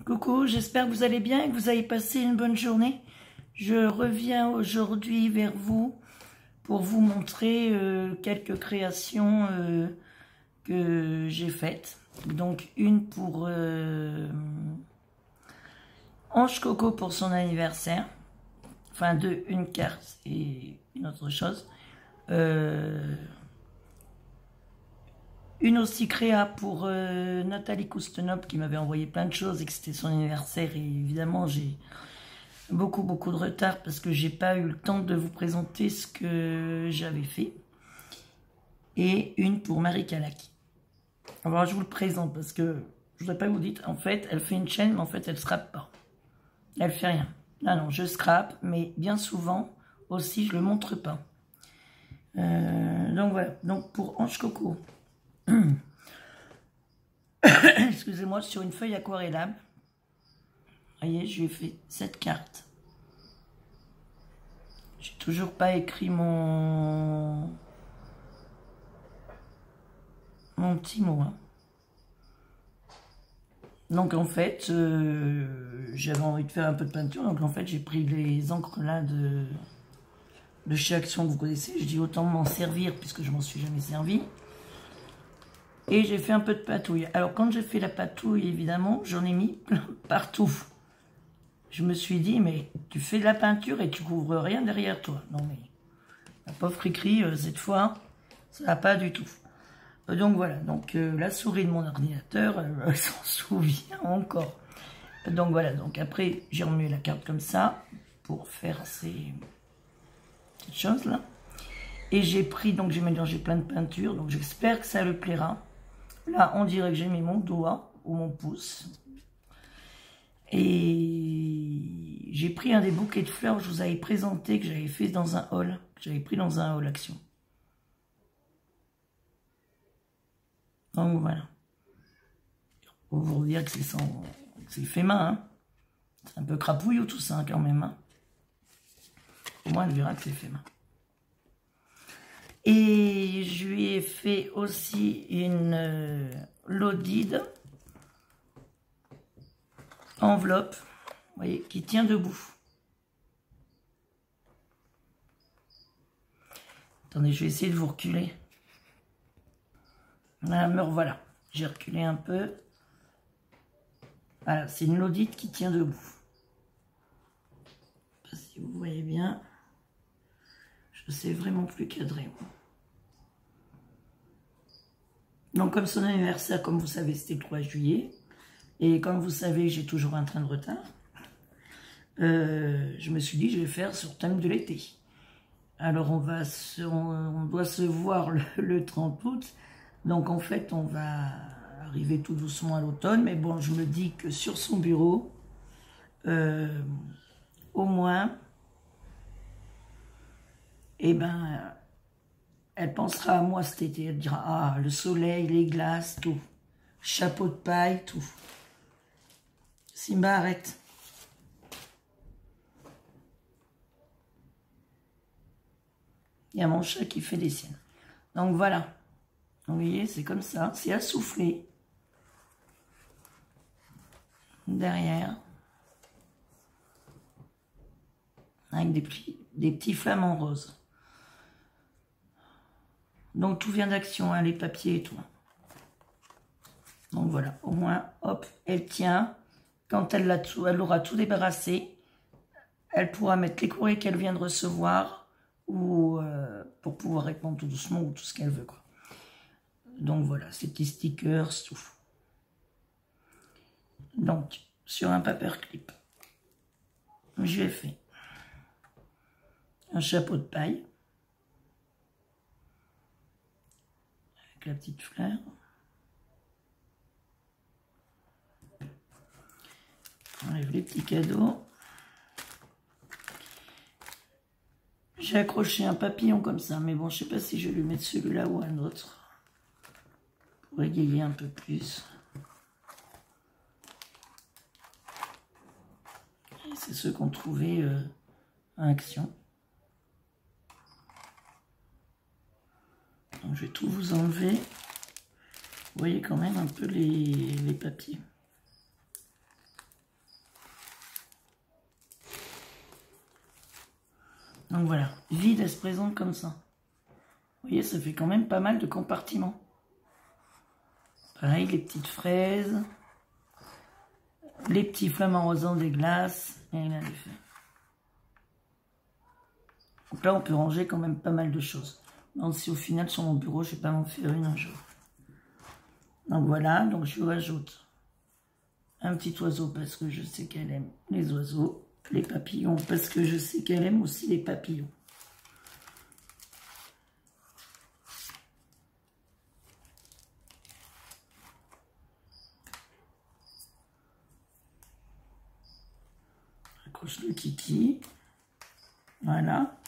Coucou, j'espère que vous allez bien et que vous avez passé une bonne journée. Je reviens aujourd'hui vers vous pour vous montrer quelques créations que j'ai faites. Donc une pour Ange Coco pour son anniversaire. Enfin une carte et une autre chose. Une aussi créa pour Nathalie Koustenop qui m'avait envoyé plein de choses et que c'était son anniversaire. Et évidemment, j'ai beaucoup de retard parce que j'ai pas eu le temps de vous présenter ce que j'avais fait. Et une pour Marie Kalaki. Alors, je vous le présente parce que je ne voudrais pas vous dire, en fait, elle fait une chaîne, mais en fait, elle ne scrape pas. Elle fait rien. Ah non, je scrape, mais bien souvent aussi, je le montre pas. Donc voilà. Donc pour Ange Coco. Excusez-moi, sur une feuille aquarellable, vous voyez, je lui ai fait cette carte. J'ai toujours pas écrit mon petit mot. Hein. Donc en fait, j'avais envie de faire un peu de peinture, donc en fait j'ai pris les encres là de chez Action que vous connaissez. Je dis autant m'en servir puisque je m'en suis jamais servi. Et j'ai fait un peu de patouille. Alors quand j'ai fait la patouille, évidemment, j'en ai mis plein partout. Je me suis dit, mais tu fais de la peinture et tu couvres rien derrière toi. Non mais, la pauvre Cricri, cette fois, ça va pas du tout. Donc voilà, donc la souris de mon ordinateur, elle s'en souvient encore. Donc voilà, donc après, j'ai remis la carte comme ça, pour faire ces petites choses là. Et j'ai pris, donc j'ai mélangé plein de peintures, donc j'espère que ça le plaira. Là, on dirait que j'ai mis mon doigt ou mon pouce. Et j'ai pris un des bouquets de fleurs que je vous avais présenté, que j'avais fait dans un haul. Que j'avais pris dans un haul Action. Donc voilà. Pour vous dire que c'est fait main. Hein. C'est un peu crapouillou tout ça quand même. Hein. Au moins, elle verra que c'est fait main. Et je lui ai fait aussi une Lodide enveloppe, vous voyez, qui tient debout. Attendez, je vais essayer de vous reculer. Voilà, me revoilà. J'ai reculé un peu. Voilà, c'est une Lodide qui tient debout. Je sais pas si vous voyez bien. Je sais vraiment plus cadrer. Donc, comme son anniversaire, comme vous savez, c'était le 3 juillet. Et comme vous savez, j'ai toujours un train de retard. Je me suis dit, je vais faire sur thème de l'été. Alors, on doit se voir le 30 août. Donc, en fait, on va arriver tout doucement à l'automne. Mais bon, je me dis que sur son bureau, au moins, eh ben, elle pensera à moi cet été. Elle dira, ah, le soleil, les glaces, tout. Chapeau de paille, tout. Simba, arrête. Il y a mon chat qui fait des siennes. Donc voilà. Donc, vous voyez, c'est comme ça. C'est à souffler. Derrière. Avec des petits flamants roses. Donc tout vient d'Action, hein, les papiers et tout. Donc voilà, au moins, hop, elle tient. Quand elle aura tout débarrassé, elle pourra mettre les courriers qu'elle vient de recevoir ou pour pouvoir répondre tout doucement ou tout ce qu'elle veut. Quoi. Donc voilà, ces petits stickers, tout. Donc, sur un paperclip, j'ai fait un chapeau de paille. Avec la petite fleur. On enlève les petits cadeaux. J'ai accroché un papillon comme ça, mais bon, je sais pas si je vais lui mettre celui-là ou un autre. Pour égayer un peu plus. C'est ceux qu'on trouvait à Action. Donc, je vais tout vous enlever. Vous voyez quand même un peu les papiers. Donc voilà, vide, elle se présente comme ça. Vous voyez, ça fait quand même pas mal de compartiments. Pareil, les petites fraises, les petits flamants rosants des glaces, et là, les faits. Donc là, on peut ranger quand même pas mal de choses. Donc si au final, sur mon bureau, je vais pas m'en faire une un jour. Donc voilà, donc je rajoute un petit oiseau parce que je sais qu'elle aime les oiseaux. Les papillons parce que je sais qu'elle aime aussi les papillons. Accroche le kiki. Voilà.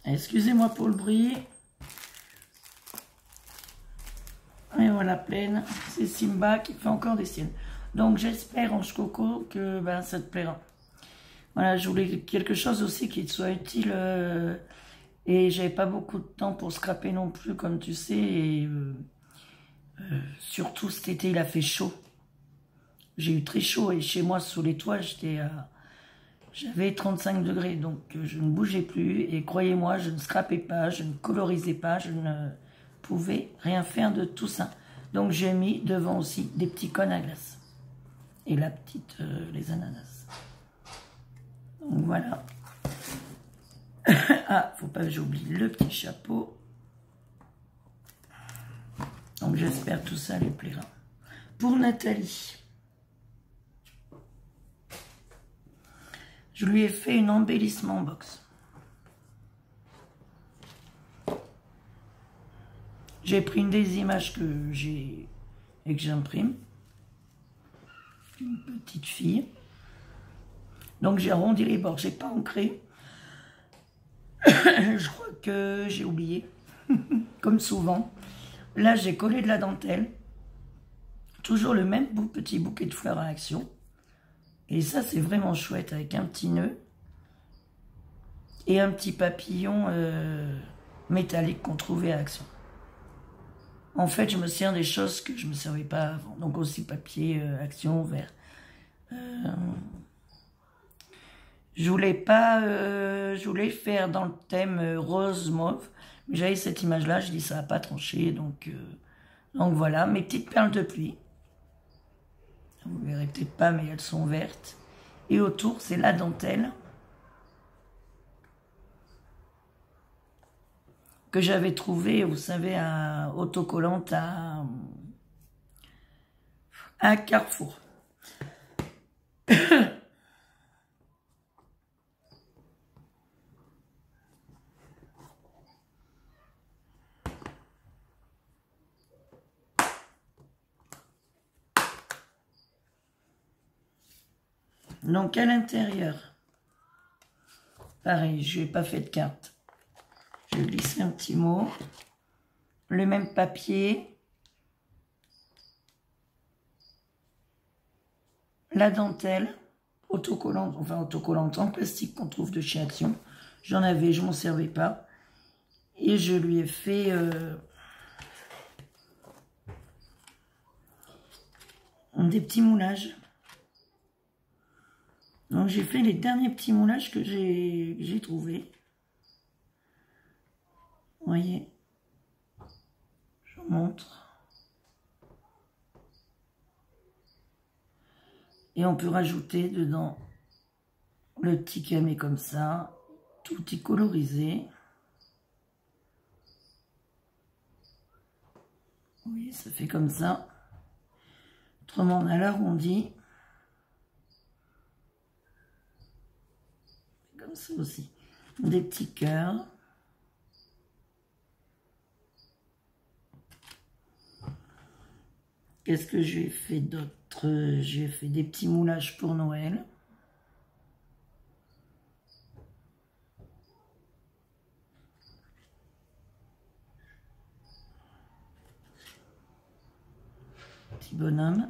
Excusez-moi pour le bruit. Et voilà, pleine. C'est Simba qui fait encore des siennes. Donc j'espère, Ange Coco, que ben, ça te plaira. Voilà, je voulais quelque chose aussi qui te soit utile. Et j'avais pas beaucoup de temps pour scraper non plus, comme tu sais. Et surtout cet été, il a fait chaud. J'ai eu très chaud et chez moi, sous les toits, j'avais 35 degrés. Donc je ne bougeais plus. Et croyez-moi, je ne scrapais pas, je ne colorisais pas, je ne pouvais rien faire de tout ça. Donc j'ai mis devant aussi des petits cônes à glace. Et la petite, les ananas. Donc voilà. Ah, faut pas que j'oublie le petit chapeau. Donc j'espère que tout ça lui plaira. Pour Nathalie, je lui ai fait une embellissement box. J'ai pris une des images que j'ai et que j'imprime. Une petite fille. Donc j'ai arrondi les bords, j'ai pas ancré. Je crois que j'ai oublié, comme souvent. Là j'ai collé de la dentelle. Toujours le même petit bouquet de fleurs à action. Et ça c'est vraiment chouette avec un petit nœud. Et un petit papillon métallique qu'on trouvait à action. En fait, je me sers des choses que je ne me servais pas avant. Donc aussi papier, action, vert. Je voulais pas, je voulais faire dans le thème rose mauve, mais j'avais cette image-là, je dis ça n'a pas tranché, donc voilà, mes petites perles de pluie. Vous ne verrez peut-être pas, mais elles sont vertes. Et autour, c'est la dentelle que j'avais trouvée, vous savez, autocollante à Carrefour. Donc à l'intérieur, pareil, je n'ai pas fait de carte. Je vais glisser un petit mot. Le même papier. La dentelle, autocollante, enfin autocollante en plastique qu'on trouve de chez Action. J'en avais, je m'en servais pas. Et je lui ai fait des petits moulages. Donc j'ai fait les derniers petits moulages que j'ai trouvés. Vous voyez, je vous montre. Et on peut rajouter dedans le petit camé comme ça, tout petit colorisé. Oui, ça fait comme ça. Autrement, on a l'arrondi. Comme ça aussi. Des petits cœurs. Qu'est-ce que j'ai fait d'autre? J'ai fait des petits moulages pour Noël. Petit bonhomme.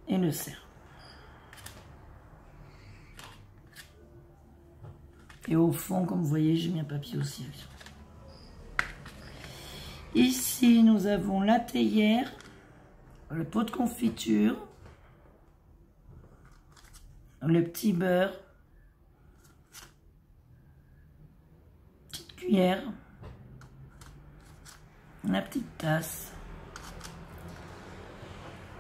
Et le cerf. Et au fond, comme vous voyez, j'ai mis un papier aussi. Ici, nous avons la théière, le pot de confiture, le petit beurre, petite cuillère, la petite tasse,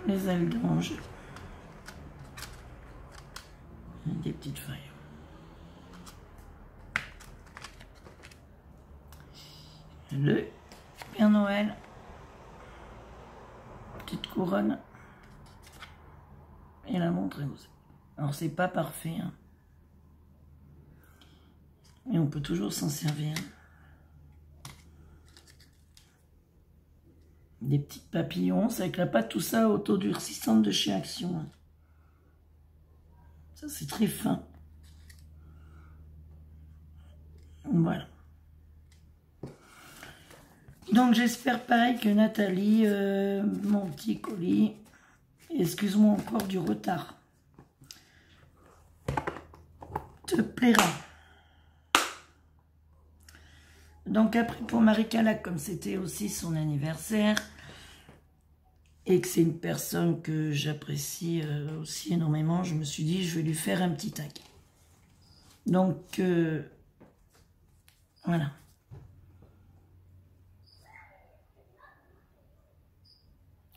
les ailes d'ange, des petites feuilles. Le Père Noël, petite couronne et la montre. Alors c'est pas parfait, hein. Mais on peut toujours s'en servir. Des petits papillons, c'est avec la pâte, tout ça autodurcissante de chez Action. Ça c'est très fin. Voilà. Donc j'espère pareil que Nathalie, mon petit colis, excuse-moi encore du retard, te plaira. Donc après pour Marie Calac, comme c'était aussi son anniversaire, et que c'est une personne que j'apprécie aussi énormément, je me suis dit je vais lui faire un petit tag. Donc voilà.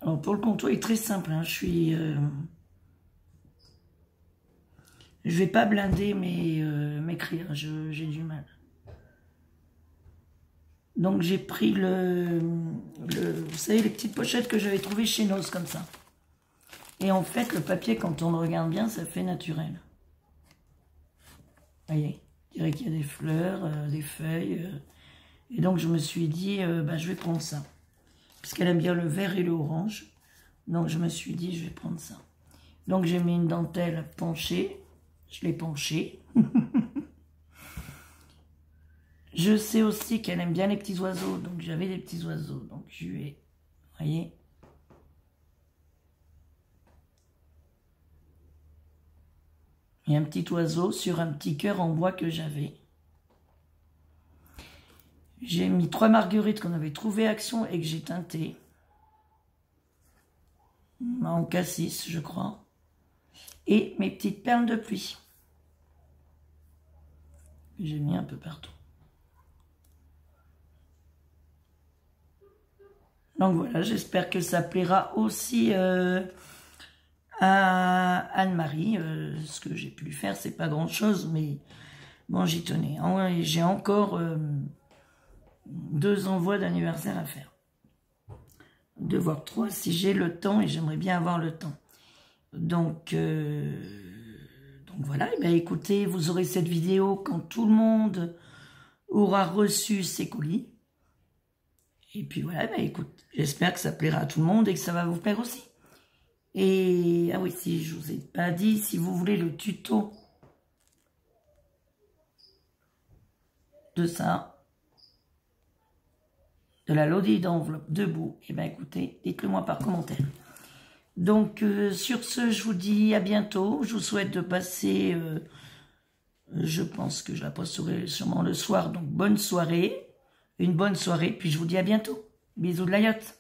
Alors pour le contour, il est très simple, hein. Je vais pas blinder mes crayons, j'ai du mal. Donc j'ai pris vous savez, les petites pochettes que j'avais trouvées chez Noz, comme ça. Et en fait, le papier, quand on le regarde bien, ça fait naturel. Vous voyez, je dirais qu'il y a des fleurs, des feuilles. Et donc je me suis dit, je vais prendre ça. Puisqu'elle aime bien le vert et le orange. Donc je me suis dit, je vais prendre ça. Donc j'ai mis une dentelle penchée. Je l'ai penchée. Je sais aussi qu'elle aime bien les petits oiseaux. Donc j'avais des petits oiseaux. Donc je vais, vous voyez. Et un petit oiseau sur un petit cœur en bois que j'avais. J'ai mis 3 marguerites qu'on avait trouvées à Action et que j'ai teintées. En cassis, je crois. Et mes petites perles de pluie. J'ai mis un peu partout. Donc voilà, j'espère que ça plaira aussi à Anne-Marie. Ce que j'ai pu faire, c'est pas grand-chose, mais bon, j'y tenais. J'ai encore 2 envois d'anniversaire à faire. 2 voire 3 si j'ai le temps, et j'aimerais bien avoir le temps. Donc voilà, et bien écoutez, vous aurez cette vidéo quand tout le monde aura reçu ses colis. Et puis voilà, ben écoute, j'espère que ça plaira à tout le monde et que ça va vous plaire aussi. Et, ah oui, si je vous ai pas dit, si vous voulez le tuto de ça, de la lodi d'enveloppe debout, et ben écoutez, dites-le moi par commentaire. Donc sur ce, je vous dis à bientôt. Je vous souhaite de passer, je pense que je la posterai sûrement le soir, donc bonne soirée, une bonne soirée, puis je vous dis à bientôt. Bisous de la yacht.